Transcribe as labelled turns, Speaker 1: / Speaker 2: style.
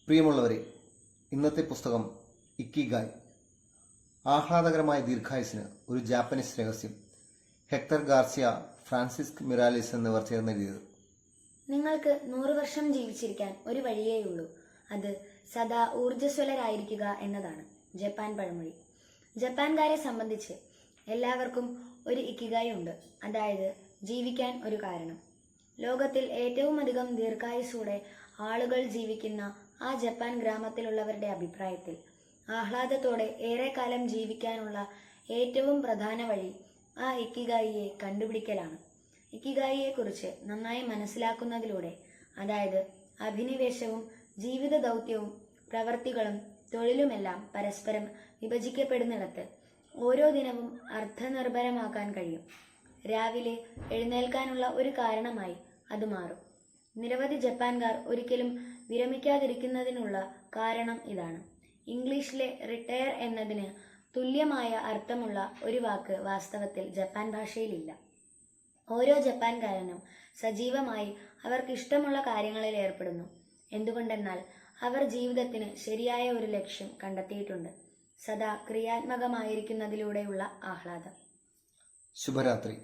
Speaker 1: പ്രിയമുള്ളവരെ, ഇന്നത്തെ പുസ്തകം ഇക്കിഗായ്, ആഹ്ലാദകരമായ ദീർഘായുസിന് ഒരു ജാപ്പനീസ് രഹസ്യം. ഹെക്ടർ ഗാർസിയ ഫ്രാൻസിസ്ക് മിറാലിസ് എന്നിവർ ചേർന്നെഴുതിയത്.
Speaker 2: നിങ്ങൾക്ക് 100 വർഷം ജീവിച്ചിരിക്കാൻ ഒരു വഴിയേയുള്ളൂ. അത് സദാ ഊർജ്ജസ്വലരായിരിക്കുക എന്നതാണ് ജപ്പാൻ പഴമൊഴി. ജപ്പാൻകാരെ സംബന്ധിച്ച് എല്ലാവർക്കും ഒരു ഇക്കിഗായ് ഉണ്ട്, അതായത് ജീവിക്കാൻ ഒരു കാരണം. ലോകത്തിൽ ഏറ്റവും അധികം ദീർഘായുസ്സോടെ ആളുകൾ ജീവിക്കുന്ന ആ ജപ്പാൻ ഗ്രാമത്തിലുള്ളവരുടെ അഭിപ്രായത്തിൽ ആഹ്ലാദത്തോടെ ഏറെക്കാലം ജീവിക്കാനുള്ള ഏറ്റവും പ്രധാന വഴി ആ ഇക്കിഗായിയെ കണ്ടുപിടിക്കലാണ്. ഇക്കിഗായിയെക്കുറിച്ച് നന്നായി മനസ്സിലാക്കുന്നതിലൂടെ, അതായത് അഭിനിവേശവും ജീവിത ദൗത്യവും പ്രവർത്തികളും തൊഴിലുമെല്ലാം പരസ്പരം വിഭജിക്കപ്പെടുന്നിടത്ത് ഓരോ ദിനവും അർത്ഥനിർഭരമാക്കാൻ കഴിയും. രാവിലെ എഴുന്നേൽക്കാനുള്ള ഒരു കാരണമായി അത് മാറും. നിരവധി ജപ്പാൻകാർ ഒരിക്കലും വിരമിക്കാതിരിക്കുന്നതിനുള്ള കാരണം ഇതാണ്. ഇംഗ്ലീഷിലെ റിട്ടയർ എന്നതിന് തുല്യമായ അർത്ഥമുള്ള ഒരു വാക്ക് വാസ്തവത്തിൽ ജപ്പാൻ ഭാഷയിലില്ല. ഓരോ ജപ്പാൻകാരനും സജീവമായി അവർക്കിഷ്ടമുള്ള കാര്യങ്ങളിൽ ഏർപ്പെടുന്നു. എന്തുകൊണ്ടെന്നാൽ അവർ ജീവിതത്തിന് ശരിയായ ഒരു ലക്ഷ്യം കണ്ടെത്തിയിട്ടുണ്ട്, സദാ ക്രിയാത്മകമായിരിക്കുന്നതിലൂടെയുള്ള ആഹ്ലാദം.
Speaker 1: ശുഭരാത്രി.